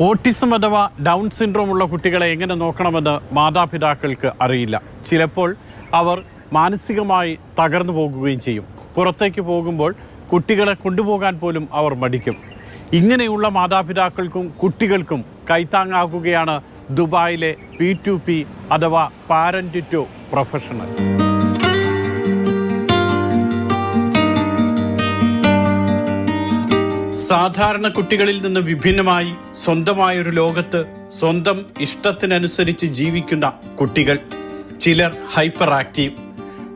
Autism അഥവാ down syndrome ഉള്ള കുട്ടികളെ എങ്ങനെ നോക്കണമെന്ന് മാതാപിതാക്കൾക്ക് അറിയില്ല. ചിലപ്പോൾ അവർ മാനസികമായി തകർന്നു പോകുകയും ചെയ്യും. പുറത്തേക്ക് പോകുമ്പോൾ കുട്ടികളെ കൊണ്ടുപോകാൻ പോലും അവർ മടിക്കും. ഇങ്ങനെയുള്ള മാതാപിതാക്കൾക്കും കുട്ടികൾക്കും കൈത്താങ്ങാകുകയാണ് ദുബായിലെ P2P അഥവാ പാരന്റ് ടു പ്രൊഫഷണൽ. സാധാരണ കുട്ടികളിൽ നിന്ന് വിഭിന്നമായി സ്വന്തമായൊരു ലോകത്ത് സ്വന്തം ഇഷ്ടത്തിനനുസരിച്ച് ജീവിക്കുന്ന കുട്ടികൾ. ചിലർ ഹൈപ്പർ ആക്റ്റീവ്,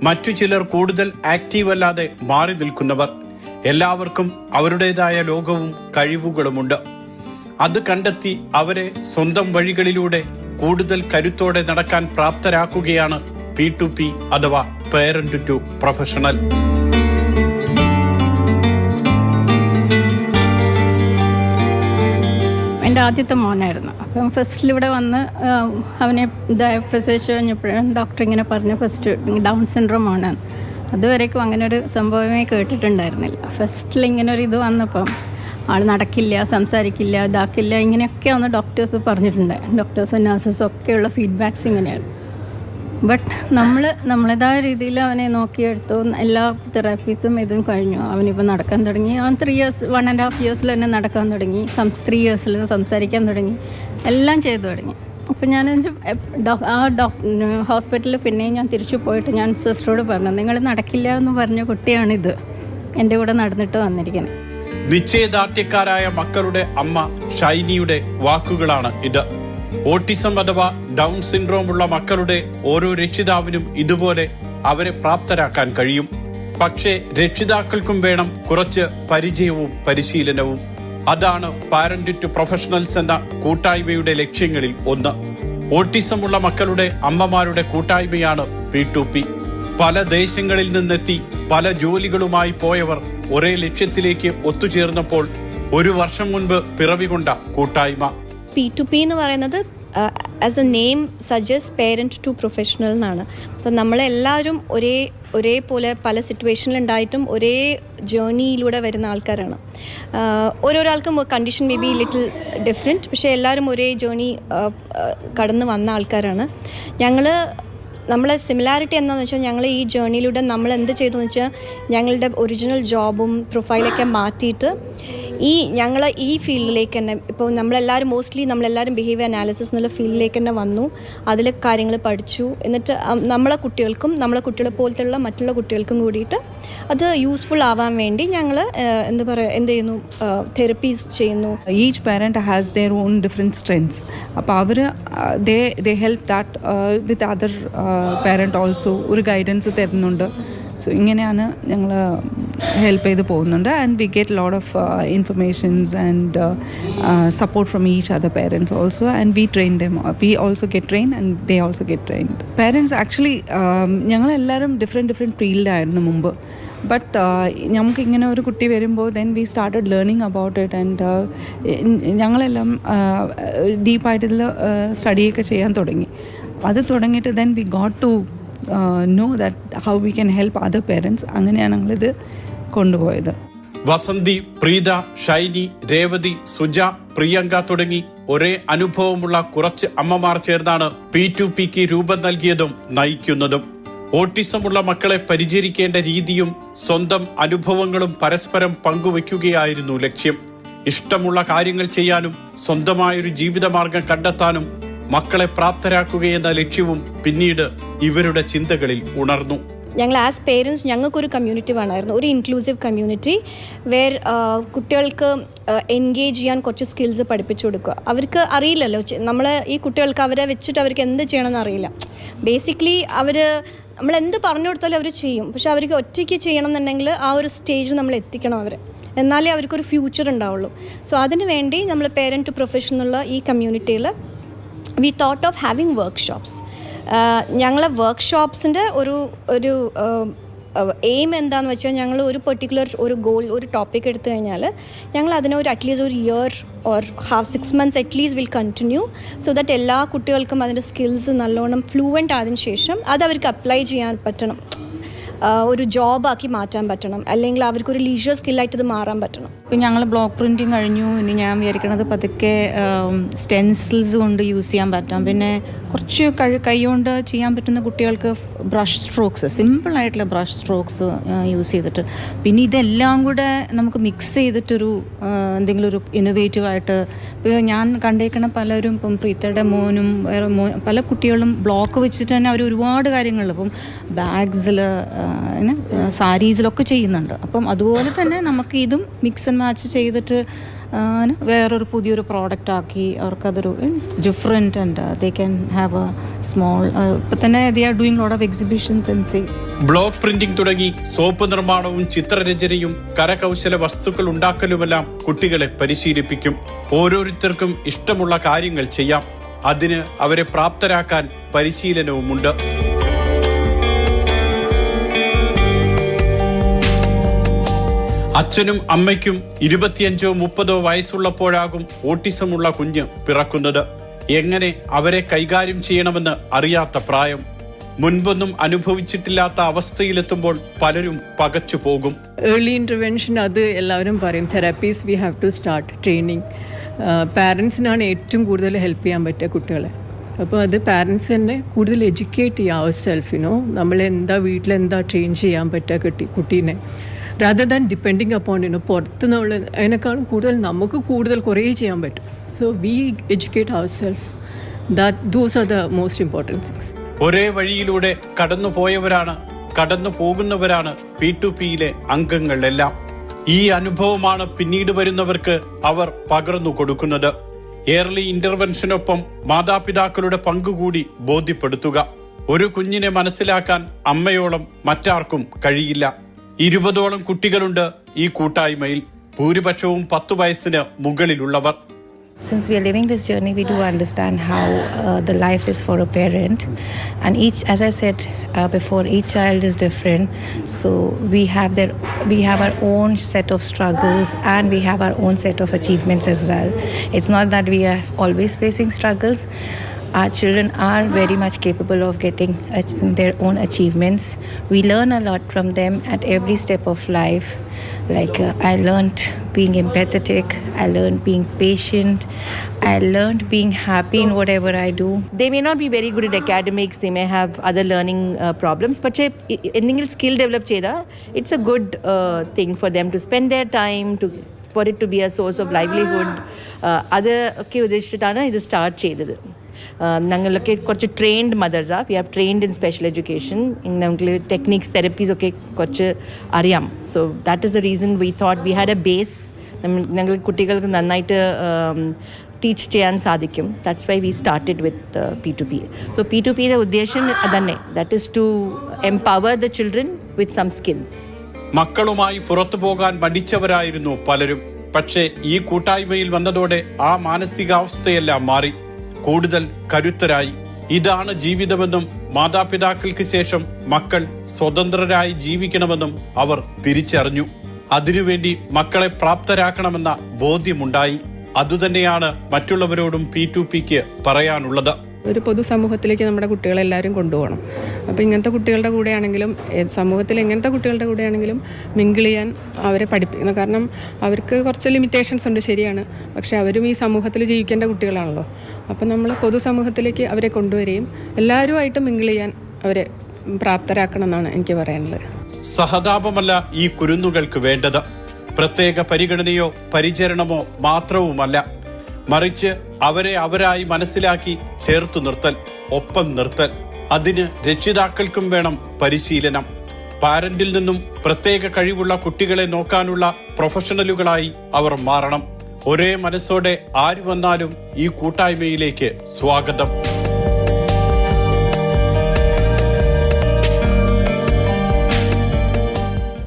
മറ്റു ചിലർ കൂടുതൽ ആക്റ്റീവ് അല്ലാതെ മാറി നിൽക്കുന്നവർ. എല്ലാവർക്കും അവരുടേതായ ലോകവും കഴിവുകളുമുണ്ട്. അത് കണ്ടെത്തി അവരെ സ്വന്തം വഴികളിലൂടെ കൂടുതൽ കരുത്തോടെ നടക്കാൻ പ്രാപ്തരാക്കുകയാണ് P2P അഥവാ പാരന്റ് ടു പ്രൊഫഷണൽ. എൻ്റെ ആദ്യത്തെ മോനായിരുന്നു. അപ്പം ഫസ്റ്റിൽ ഇവിടെ വന്ന് അവനെ പ്രസവിച്ച് കഴിഞ്ഞപ്പോഴും ഡോക്ടർ ഇങ്ങനെ പറഞ്ഞു ഫസ്റ്റ് ഡൗൺ സിൻഡ്രോം ആണ്. അതുവരേക്കും അങ്ങനെ ഒരു സംഭവമേ കേട്ടിട്ടുണ്ടായിരുന്നില്ല. ഫസ്റ്റിൽ ഇങ്ങനെ ഒരു ഇത് വന്നപ്പം ആൾ നടക്കില്ല, സംസാരിക്കില്ല, ഇതാക്കില്ല, ഇങ്ങനെയൊക്കെയാണ് ഡോക്ടേഴ്സ് പറഞ്ഞിട്ടുണ്ട്. ഡോക്ടേഴ്സും നഴ്സസും ഒക്കെയുള്ള ഫീഡ്ബാക്സ് ഇങ്ങനെയാണ്. ബട്ട് നമ്മളേതായ രീതിയിൽ അവനെ നോക്കിയെടുത്തു. എല്ലാ തെറാപ്പീസും ഇതും കഴിഞ്ഞു. അവനിപ്പോൾ നടക്കാൻ തുടങ്ങി. അവൻ 1.5 years തന്നെ നടക്കാൻ തുടങ്ങി. 3 years സംസാരിക്കാൻ തുടങ്ങി. എല്ലാം ചെയ്തു തുടങ്ങി. അപ്പോൾ ഞാൻ ഹോസ്പിറ്റലിൽ പിന്നെയും ഞാൻ തിരിച്ചു പോയിട്ട് ഞാൻ സിസ്റ്ററോട് പറഞ്ഞു, നിങ്ങൾ നടക്കില്ല എന്ന് പറഞ്ഞ കുട്ടിയാണിത് എൻ്റെ കൂടെ നടന്നിട്ട് വന്നിരിക്കുന്നത്. നിശ്ചയദാർഢ്യക്കാരായ മക്കളുടെ അമ്മ ഷൈനിയുടെ വാക്കുകളാണ് ഇത്. ഓട്ടിസം അഥവാ ഡൗൺ സിൻഡ്രോം ഉള്ള മക്കളുടെ ഓരോ രക്ഷിതാവിനും ഇതുപോലെ അവരെ പ്രാപ്തരാക്കാൻ കഴിയും. പക്ഷേ രക്ഷിതാക്കൾക്കും വേണം കുറച്ച് പരിചയവും പരിശീലനവും. അതാണ് പാരന്റ് ടു പ്രൊഫഷണൽസ് എന്ന കൂട്ടായ്മയുടെ ലക്ഷ്യങ്ങളിൽ ഒന്ന്. ഓട്ടിസം ഉള്ള മക്കളുടെ അമ്മമാരുടെ കൂട്ടായ്മയാണ് P2P. പല ദേശങ്ങളിൽ നിന്നെത്തി പല ജോലികളുമായി പോയവർ ഒരേ ലക്ഷ്യത്തിലേക്ക് ഒത്തുചേർന്നപ്പോൾ 1 വർഷം മുൻപ് പിറവികൊണ്ട കൂട്ടായ്മ. P2P എന്ന് പറയുന്നത് as the name suggest parent to professional എന്നാണ്. അപ്പം നമ്മളെല്ലാവരും ഒരേപോലെ പല സിറ്റുവേഷനിലുണ്ടായിട്ടും ഒരേ ജേർണിയിലൂടെ വരുന്ന ആൾക്കാരാണ്. ഓരോരാൾക്കും condition may be little different, പക്ഷേ എല്ലാവരും ഒരേ ജേർണി കടന്ന് വന്ന ആൾക്കാരാണ്. നമ്മളെ സിമിലാരിറ്റി എന്താണെന്ന് വെച്ചാൽ ഞങ്ങൾ ഈ ജേർണിയിലൂടെ നമ്മൾ എന്ത് ചെയ്തു എന്ന് വെച്ചാൽ ഞങ്ങളുടെ ഒറിജിനൽ ജോബും പ്രൊഫൈലൊക്കെ മാറ്റിയിട്ട് ഞങ്ങൾ ഈ ഫീൽഡിലേക്ക് തന്നെ ഇപ്പോൾ നമ്മളെല്ലാവരും ബിഹേവിയർ അനാലിസിസ് എന്നുള്ള ഫീൽഡിലേക്ക് തന്നെ വന്നു. അതിൽ കാര്യങ്ങൾ പഠിച്ചു. എന്നിട്ട് നമ്മളെ കുട്ടികളെ പോലത്തെയുള്ള മറ്റുള്ള കുട്ടികൾക്കും കൂടിയിട്ട് അത് യൂസ്ഫുൾ ആവാൻ വേണ്ടി ഞങ്ങൾ എന്ത് ചെയ്യുന്നു, തെറപ്പീസ് ചെയ്യുന്നു. Each parent has their own different strengths. അപ്പോൾ അവർ they help that with other parent also ഒരു ഗൈഡൻസ് തരുന്നുണ്ട്. സോ ഇങ്ങനെയാണ് ഞങ്ങൾ ഹെൽപ്പ് ചെയ്ത് പോകുന്നുണ്ട്. And we get lot of informations and support from each other parents also. And we train them. We also get train and they also get trained. Parents actually ഞങ്ങളെല്ലാവരും different ഫീൽഡായിരുന്നു മുമ്പ്. But നമുക്കിങ്ങനെ ഒരു കുട്ടി വരുമ്പോൾ then we started learning about it. And ഞങ്ങളെല്ലാം ഡീപ്പായിട്ട് ഇതിൽ സ്റ്റഡിയൊക്കെ ചെയ്യാൻ തുടങ്ങി. അത് തുടങ്ങിയിട്ട് then we got to know that how we can help other parents. അങ്ങനെയാണ് ഞങ്ങളിത് കൊണ്ടുപോയത്. വസന്തി, പ്രീത, ഷൈനി, രേവതി, സുജ, പ്രിയങ്ക തുടങ്ങി ഒരേ അനുഭവമുള്ള കുറച്ച് അമ്മമാർ ചേർന്നാണ് P2Pക്ക് രൂപം നൽകിയതും നയിക്കുന്നതും. ഓട്ടിസമുള്ള മക്കളെ പരിചരിക്കേണ്ട രീതിയും സ്വന്തം അനുഭവങ്ങളും പരസ്പരം പങ്കുവയ്ക്കുകയായിരുന്നു ലക്ഷ്യം. ഇഷ്ടമുള്ള കാര്യങ്ങൾ ചെയ്യാനും സ്വന്തമായൊരു ജീവിതമാർഗം കണ്ടെത്താനും മക്കളെ പ്രാപ്തരാക്കുകയെന്ന ലക്ഷ്യവും പിന്നീട് ഇവരുടെ ചിന്തകളിൽ ഉണർന്നു. ഞങ്ങൾ ആസ് പേരൻസ് ഞങ്ങൾക്കൊരു കമ്മ്യൂണിറ്റി വേണമായിരുന്നു, ഒരു ഇൻക്ലൂസീവ് കമ്മ്യൂണിറ്റി വേർ കുട്ടികൾക്ക് എൻഗേജ് ചെയ്യാൻ കുറച്ച് സ്കിൽസ് പഠിപ്പിച്ചു കൊടുക്കുക. അവർക്ക് അറിയില്ലല്ലോ, ഈ കുട്ടികൾക്ക് അവരെ വെച്ചിട്ട് അവർക്ക് എന്ത് ചെയ്യണമെന്ന് അറിയില്ല. ബേസിക്കലി നമ്മളെന്ത് പറഞ്ഞു കൊടുത്താലും അവർ ചെയ്യും. പക്ഷെ അവർക്ക് ഒറ്റയ്ക്ക് ചെയ്യണം എന്നുണ്ടെങ്കിൽ ആ ഒരു സ്റ്റേജിൽ നമ്മൾ എത്തിക്കണം അവരെ, എന്നാലേ അവർക്കൊരു ഫ്യൂച്ചർ ഉണ്ടാവുള്ളൂ. സോ അതിന് വേണ്ടി നമ്മൾ പേരൻറ്റ് ടു പ്രൊഫഷനുള്ള ഈ കമ്മ്യൂണിറ്റിയിൽ we thought of having workshops. ഞങ്ങളെ വർക്ക്ഷോപ്സിൻ്റെ ഒരു എയിം എന്താണെന്ന് വെച്ചാൽ ഞങ്ങൾ ഒരു പെർട്ടിക്കുലർ ഒരു ഗോൾ, ഒരു ടോപ്പിക് എടുത്തു കഴിഞ്ഞാൽ ഞങ്ങൾ അതിനെ അറ്റ്ലീസ്റ്റ് ഒരു year or 6 months at least will continue. So that എല്ലാ കുട്ടികൾക്കും അതിൻ്റെ സ്കിൽസ് നല്ലോണം ഫ്ലൂവൻ്റ് ആയതിനു ശേഷം അത് അവർക്ക് അപ്ലൈ ചെയ്യാൻ പറ്റണം. ഒരു ജോബാക്കി മാറ്റാൻ പറ്റണം, അല്ലെങ്കിൽ അവർക്കൊരു ലീഷർ സ്കില്ലായിട്ട് ഇത് മാറാൻ പറ്റണം. ഇപ്പം ഞങ്ങൾ ബ്ലോക്ക് പ്രിൻറ്റിങ് കഴിഞ്ഞു. ഇനി ഞാൻ വിചാരിക്കണത് പതുക്കെ സ്റ്റെൻസിൽസ് കൊണ്ട് യൂസ് ചെയ്യാൻ പറ്റാം. പിന്നെ കുറച്ച് കൈ കൊണ്ട് ചെയ്യാൻ പറ്റുന്ന കുട്ടികൾക്ക് ബ്രഷ് സ്ട്രോക്സ്, സിമ്പിളായിട്ടുള്ള ബ്രഷ് സ്ട്രോക്സ് യൂസ് ചെയ്തിട്ട്, പിന്നെ ഇതെല്ലാം കൂടെ നമുക്ക് മിക്സ് ചെയ്തിട്ടൊരു എന്തെങ്കിലും ഒരു ഇന്നോവേറ്റീവായിട്ട്. ഇപ്പോൾ ഞാൻ കണ്ടേക്കണ പലരും, ഇപ്പം പ്രീതയുടെ മോനും വേറെ പല കുട്ടികളും ബ്ലോക്ക് വെച്ചിട്ട് തന്നെ അവർ ഒരുപാട് കാര്യങ്ങൾ ഇപ്പം ബാഗ്സിൽ, സാരീസിലൊക്കെ ചെയ്യുന്നുണ്ട്. അപ്പം അതുപോലെ തന്നെ നമുക്ക് ഇതും മിക്സ് ആൻഡ് മാച്ച് ചെയ്തിട്ട് വേറൊരു പുതിയൊരു പ്രോഡക്റ്റ് ആക്കി അവർക്കതൊരു different and they can have a small. ഇപ്പം തന്നെ they are doing lot of exhibitions and say. Block printing തുടങ്ങി സോപ്പ് നിർമ്മാണവും ചിത്രരചനയും കരകൗശല വസ്തുക്കൾ ഉണ്ടാക്കലുമെല്ലാം കുട്ടികളെ പരിശീലിപ്പിക്കും. ഓരോരുത്തർക്കും ഇഷ്ടമുള്ള കാര്യങ്ങൾ ചെയ്യാം. അതിന് അവരെ പ്രാപ്തരാക്കാൻ പരിശീലനവുമുണ്ട്. അച്ഛനും അമ്മയ്ക്കും 25-30 വയസ്സുള്ളപ്പോഴാകും ഓട്ടിസമുള്ള കുഞ്ഞ് പിറക്കുന്നത്. എങ്ങനെ അവരെ കൈകാര്യം ചെയ്യണമെന്ന് അറിയാത്ത പ്രായം. മുൻപൊന്നും അനുഭവിച്ചിട്ടില്ലാത്ത അവസ്ഥയിലെത്തുമ്പോൾ പലരും പകച്ചു പോകും. ഏർലി ഇൻ്റർവെൻഷൻ അത് എല്ലാവരും പറയും. Therapies we have to start training. പാരൻസിനാണ് ഏറ്റവും കൂടുതൽ ഹെൽപ്പ് ചെയ്യാൻ പറ്റുക കുട്ടികളെ. അപ്പോൾ അത് പാരൻസ് തന്നെ കൂടുതൽ എഡ്യൂക്കേറ്റ് ചെയ്യുക അവർ സെൽഫിനോ, നമ്മളെന്താ വീട്ടിലെന്താ ട്രെയിൻ ചെയ്യാൻ പറ്റുക കുട്ടീനെ, rather than depending upon പുറത്ത് നമ്മൾ അതിനേക്കാളും കൂടുതൽ നമുക്ക് കൂടുതൽ കുറേ ചെയ്യാൻ പറ്റും. So we educate our self. Those are the most important things. ഒരേ വഴിയിലൂടെ കടന്നു പോകുന്നവരാണ് P2Pയിലെ അംഗങ്ങളെല്ലാം. ഈ അനുഭവമാണ് പിന്നീട് വരുന്നവർക്ക് അവർ പകർന്നു കൊടുക്കുന്നത്. ഏർലി ഇന്റർവെൻഷനൊപ്പം മാതാപിതാക്കളുടെ പങ്കുകൂടി ബോധ്യപ്പെടുത്തുക. ഒരു കുഞ്ഞിനെ മനസ്സിലാക്കാൻ അമ്മയോളം മറ്റാർക്കും കഴിയില്ല. 20ഓളം കുട്ടികളുണ്ട് ഈ കൂട്ടായ്മയിൽ. ഭൂരിപക്ഷവും 10 വയസ്സിന് മുകളിലുള്ളവർ. Since we are living this journey, we do understand how the life is for a parent, and each, as I said before, each child is different. So we have our own set of struggles, and we have our own set of achievements as well. It's not that we are always facing struggles. Our children are very much capable of getting their own achievements. We learn a lot from them at every step of life. Like I learned being empathetic, I learned being patient, I learned being happy in whatever I do. They may not be very good at academics, they may have other learning problems, but എന്തെങ്കിലും skill develop ചെയ്താൽ it's a good thing for them to spend their time, for it to be a source of livelihood. അത് ഒക്കെ ഉദ്ദേശിച്ചിട്ടാണ് ഇത് start ചെയ്തത്. ഞങ്ങളൊക്കെ കുറച്ച് trained മദേഴ്സാണ്. We have trained in special education. ഞങ്ങൾക്ക് ടെക്നിക്സ്, തെറപ്പീസ് ഒക്കെ കുറച്ച് അറിയാം. So that is the reason we thought we had a base. ഞങ്ങൾ കുട്ടികൾക്ക് നന്നായിട്ട് ടീച്ച് ചെയ്യാൻ സാധിക്കും. That's why we started with P2P. So P2Pയുടെ ഉദ്ദേശം അതന്നെ, that is to empower the children with some skills. മക്കളുമായി പുറത്തു പോകാൻ മടിച്ചവരായിരുന്നു പലരും. പക്ഷേ ഈ കൂട്ടായ്മയിൽ വന്നതോടെ ആ മാനസികാവസ്ഥയെല്ലാം മാറി. കൂടുതൽ കരുത്തരായി. ഇതാണ് ജീവിതമെന്നും മാതാപിതാക്കൾക്ക് ശേഷം മക്കൾ സ്വതന്ത്രരായി ജീവിക്കണമെന്നും അവർ തിരിച്ചറിഞ്ഞു. അതിനുവേണ്ടി മക്കളെ പ്രാപ്തരാക്കണമെന്ന ബോധ്യമുണ്ടായി. അതുതന്നെയാണ് മറ്റുള്ളവരോടും P2Pക്ക് പറയാനുള്ളത്. ഒരു പൊതുസമൂഹത്തിലേക്ക് നമ്മുടെ കുട്ടികളെല്ലാവരും കൊണ്ടുപോകണം. അപ്പോൾ ഇങ്ങനത്തെ കുട്ടികളുടെ കൂടെയാണെങ്കിലും സമൂഹത്തിൽ എങ്ങനത്തെ കുട്ടികളുടെ കൂടെയാണെങ്കിലും മിങ്കിൾ ചെയ്യാൻ അവരെ പഠിപ്പിക്കണം. കാരണം അവർക്ക് കുറച്ച് ലിമിറ്റേഷൻസ് ഉണ്ട്, ശരിയാണ്. പക്ഷേ അവരും ഈ സമൂഹത്തിൽ ജീവിക്കേണ്ട കുട്ടികളാണല്ലോ. അപ്പം നമ്മൾ പൊതുസമൂഹത്തിലേക്ക് അവരെ കൊണ്ടുവരികയും എല്ലാവരുമായിട്ട് മിങ്കിൾ ചെയ്യാൻ അവരെ പ്രാപ്തരാക്കണം എന്നാണ് എനിക്ക് പറയാനുള്ളത്. സഹതാപമല്ല ഈ കുരുന്നുകൾക്ക് വേണ്ടത്. പ്രത്യേക പരിഗണനയോ പരിചരണമോ മാത്രവുമല്ല, മറിച്ച് അവരായി മനസ്സിലാക്കി ചേർത്തു നിർത്തൽ, ഒപ്പം നിർത്തൽ. അതിന് രക്ഷിതാക്കൾക്കും വേണം പരിശീലനം. പാരന്റിൽ നിന്നും പ്രത്യേക കഴിവുള്ള കുട്ടികളെ നോക്കാനുള്ള പ്രൊഫഷണലുകളായി അവർ മാറണം. ഒരേ മനസ്സോടെ ആര് വന്നാലും ഈ കൂട്ടായ്മയിലേക്ക് സ്വാഗതം.